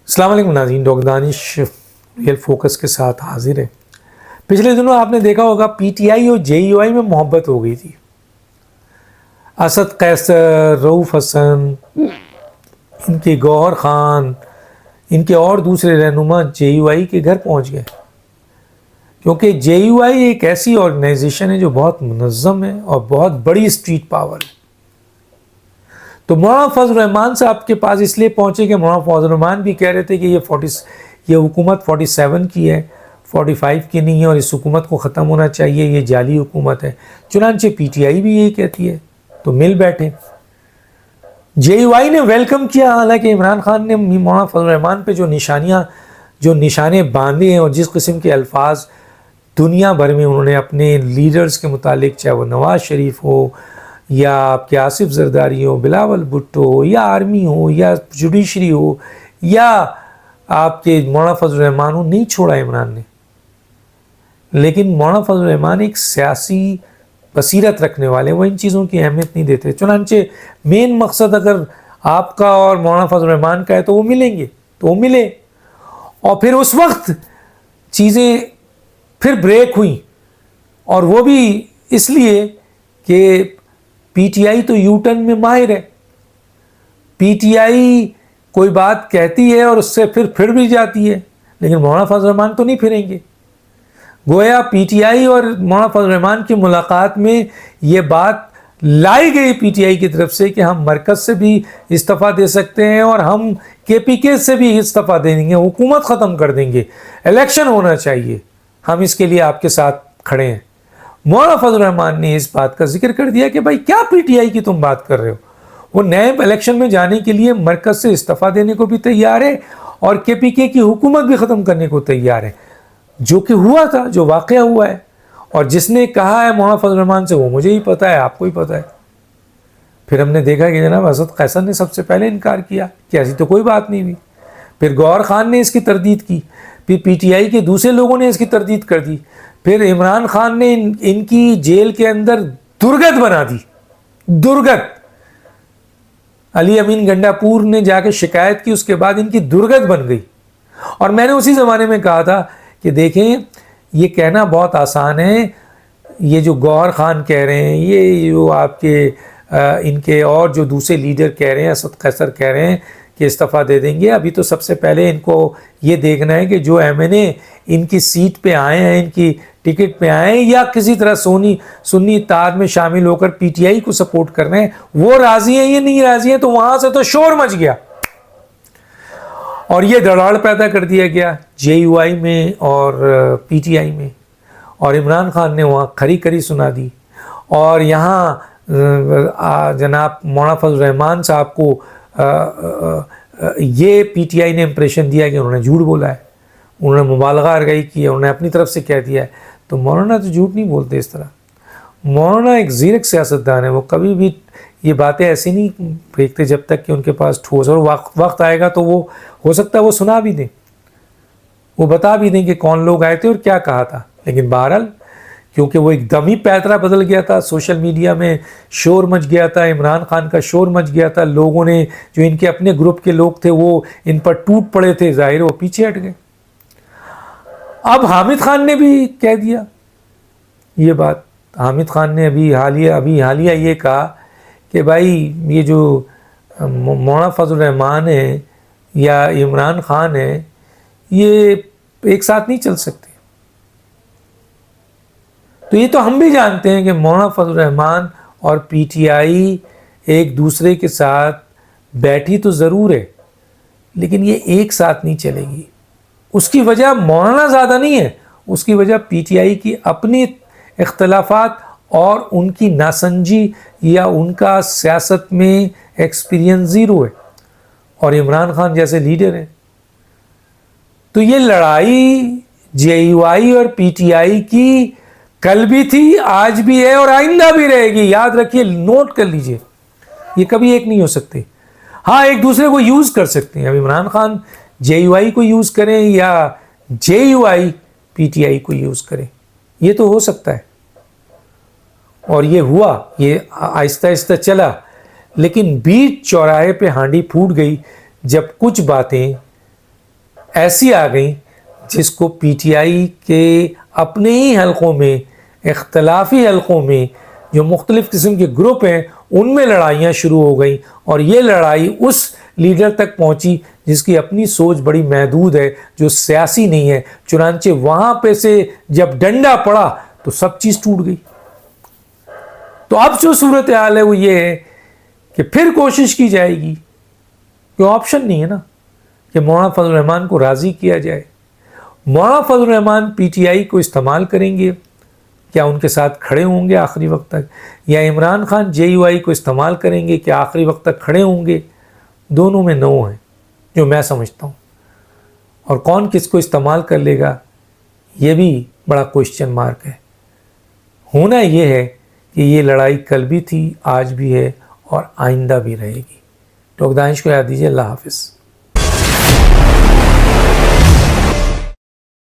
السلام علیکم ناظرین، ڈاکٹر دانش ریئل فوکس کے ساتھ حاضر ہے۔ پچھلے دنوں آپ نے دیکھا ہوگا پی ٹی آئی اور جے یو آئی میں محبت ہو گئی تھی۔ اسد قیصر، رؤف حسن، ان کے گوہر خان، ان کے اور دوسرے رہنما جے یو آئی کے گھر پہنچ گئے، کیونکہ جے یو آئی ایک ایسی آرگنائزیشن ہے جو بہت منظم ہے اور بہت بڑی اسٹریٹ پاور ہے۔ تو مولانا فضل الرحمان صاحب کے پاس اس لیے پہنچے کہ مولانا فضل الرحمان بھی کہہ رہے تھے کہ یہ حکومت 47 کی ہے، 45 کی نہیں ہے، اور اس حکومت کو ختم ہونا چاہیے، یہ جعلی حکومت ہے۔ چنانچہ پی ٹی آئی بھی یہی کہتی ہے، تو مل بیٹھے۔ جے یو آئی نے ویلکم کیا، حالانکہ عمران خان نے مولانا فضل الرحمان پہ جو نشانے باندھے ہیں اور جس قسم کے الفاظ دنیا بھر میں انہوں نے اپنے لیڈرز کے متعلق، چاہے وہ نواز شریف ہو یا آپ کے آصف زرداری ہو، بلاول بھٹو ہو، یا آرمی ہو، یا جوڈیشری ہو، یا آپ کے مولانا فضل الرحمان ہو، نہیں چھوڑا عمران نے۔ لیکن مولانا فضل الرحمان ایک سیاسی بصیرت رکھنے والے، وہ ان چیزوں کی اہمیت نہیں دیتے۔ چنانچہ مین مقصد اگر آپ کا اور مولانا فضل الرحمان کا ہے تو وہ ملیں گے، تو وہ ملے، اور پھر اس وقت چیزیں پھر بریک ہوئیں، اور وہ بھی اس لیے کہ پی ٹی آئی تو یو ٹرن میں ماہر ہے۔ پی ٹی آئی کوئی بات کہتی ہے اور اس سے پھر بھی جاتی ہے، لیکن مولانا فضل الرحمان تو نہیں پھریں گے۔ گویا پی ٹی آئی اور مولانا فضل الرحمان کی ملاقات میں یہ بات لائی گئی پی ٹی آئی کی طرف سے کہ ہم مرکز سے بھی استعفیٰ دے سکتے ہیں اور ہم کے پی کے سے بھی استعفیٰ دے دیں گے، حکومت ختم کر دیں گے، الیکشن ہونا چاہیے، ہم اس کے لیے آپ کے ساتھ کھڑے ہیں۔ مولانا فضل الرحمان نے اس بات کا ذکر کر دیا کہ بھائی کیا پی ٹی آئی کی تم بات کر رہے ہو، وہ نئے الیکشن میں جانے کے لیے مرکز سے استعفیٰ دینے کو بھی تیار ہے اور کے پی کے کی حکومت بھی ختم کرنے کو تیار ہے، جو کہ ہوا تھا، جو واقعہ ہوا ہے، اور جس نے کہا ہے مولانا فضل الرحمان سے وہ مجھے ہی پتہ ہے، آپ کو ہی پتہ ہے۔ پھر ہم نے دیکھا کہ جناب اسد قیصر نے سب سے پہلے انکار کیا کہ ایسی تو کوئی بات نہیں ہوئی، پھر گوہر خان نے اس کی تردید کی، پھر پی ٹی آئی کے دوسرے لوگوں نے اس کی تردید کر دی، پھر عمران خان نے ان کی جیل کے اندر درگت بنا دی، درگت۔ علی امین گنڈاپور نے جا کے شکایت کی، اس کے بعد ان کی درگت بن گئی۔ اور میں نے اسی زمانے میں کہا تھا کہ دیکھیں یہ کہنا بہت آسان ہے، یہ جو گوہر خان کہہ رہے ہیں، یہ جو آپ کے ان کے اور جو دوسرے لیڈر کہہ رہے ہیں، اسد قیصر کہہ رہے ہیں کہ استعفیٰ دے دیں گے، ابھی تو سب سے پہلے ان کو یہ دیکھنا ہے کہ جو ایم این اے ان کی سیٹ پہ آئے ہیں، ان کی ٹکٹ پہ آئے ہیں، یا کسی طرح سنی اتحاد میں شامل ہو کر پی ٹی آئی کو سپورٹ کر رہے ہیں، وہ راضی ہیں یا نہیں راضی ہیں۔ تو وہاں سے تو شور مچ گیا اور یہ دڑاڑ پیدا کر دیا گیا جے یو آئی میں اور پی ٹی آئی میں، اور عمران خان نے وہاں کھری کھری سنا دی، اور یہاں جناب مولانا فضل الرحمان صاحب کو یہ پی ٹی آئی نے امپریشن دیا کہ انہوں نے جھوٹ بولا ہے، انہوں نے مبالغہ ارگائی کی ہے، انہوں نے اپنی طرف سے کہہ دیا ہے۔ تو مولانا تو جھوٹ نہیں بولتے اس طرح، مولانا ایک زیرک سیاستدان ہے، وہ کبھی بھی یہ باتیں ایسی نہیں پھینکتے جب تک کہ ان کے پاس ٹھوس، اور وقت آئے گا تو وہ ہو سکتا ہے وہ سنا بھی دیں، وہ بتا بھی دیں کہ کون لوگ آئے تھے اور کیا کہا تھا۔ لیکن بہرحال کیونکہ وہ ایک دم ہی پیترا بدل گیا تھا، سوشل میڈیا میں شور مچ گیا تھا، عمران خان کا شور مچ گیا تھا، لوگوں نے جو ان کے اپنے گروپ کے لوگ تھے وہ ان پر ٹوٹ پڑے تھے، ظاہر وہ پیچھے ہٹ گئے۔ اب حامد خان نے بھی کہہ دیا یہ بات، حامد خان نے ابھی حالیہ یہ کہا کہ بھائی یہ جو مولانا فضل الرحمان ہے یا عمران خان ہے، یہ ایک ساتھ نہیں چل سکتے۔ تو یہ تو ہم بھی جانتے ہیں کہ مولانا فضل الرحمان اور پی ٹی آئی ایک دوسرے کے ساتھ بیٹھی تو ضرور ہے، لیکن یہ ایک ساتھ نہیں چلے گی۔ اس کی وجہ مولانا زیادہ نہیں ہے، اس کی وجہ پی ٹی آئی کی اپنی اختلافات اور ان کی ناسمجھی یا ان کا سیاست میں ایکسپیرینس زیرو ہے، اور عمران خان جیسے لیڈر ہیں۔ تو یہ لڑائی جے یو آئی اور پی ٹی آئی کی کل بھی تھی، آج بھی ہے، اور آئندہ بھی رہے گی۔ یاد رکھیے، نوٹ کر لیجئے، یہ کبھی ایک نہیں ہو سکتے۔ ہاں ایک دوسرے کو یوز کر سکتے ہیں، اب عمران خان جے یو آئی کو یوز کریں یا جے you I P T I کو یوز کریں، یہ تو ہو سکتا ہے، اور یہ ہوا، یہ آہستہ آہستہ چلا۔ لیکن بیچ چوراہے پہ ہانڈی پھوٹ گئی جب کچھ باتیں ایسی آ گئیں جس کو پی ٹی آئی کے اپنے ہی حلقوں میں، اختلافی حلقوں میں جو مختلف قسم کے گروپ ہیں، ان میں لڑائیاں شروع ہو گئیں، اور یہ لڑائی اس لیڈر تک پہنچی جس کی اپنی سوچ بڑی محدود ہے، جو سیاسی نہیں ہے، چنانچہ وہاں پہ سے جب ڈنڈا پڑا تو سب چیز ٹوٹ گئی۔ تو اب جو صورتحال ہے وہ یہ ہے کہ پھر کوشش کی جائے گی، کوئی آپشن نہیں ہے نا، کہ مولانا فضل الرحمان کو راضی کیا جائے۔ مولانا فضل الرحمان پی ٹی آئی کو استعمال کریں گے، کیا ان کے ساتھ کھڑے ہوں گے آخری وقت تک، یا عمران خان جے یو آئی کو استعمال کریں گے، کیا آخری وقت تک کھڑے ہوں گے؟ دونوں میں نو ہیں جو میں سمجھتا ہوں، اور کون کس کو استعمال کر لے گا یہ بھی بڑا کوشچن مارک ہے۔ ہونا یہ ہے کہ یہ لڑائی کل بھی تھی، آج بھی ہے، اور آئندہ بھی رہے گی۔ ڈاکٹر دانش کو یاد دیجیے۔ اللہ حافظ۔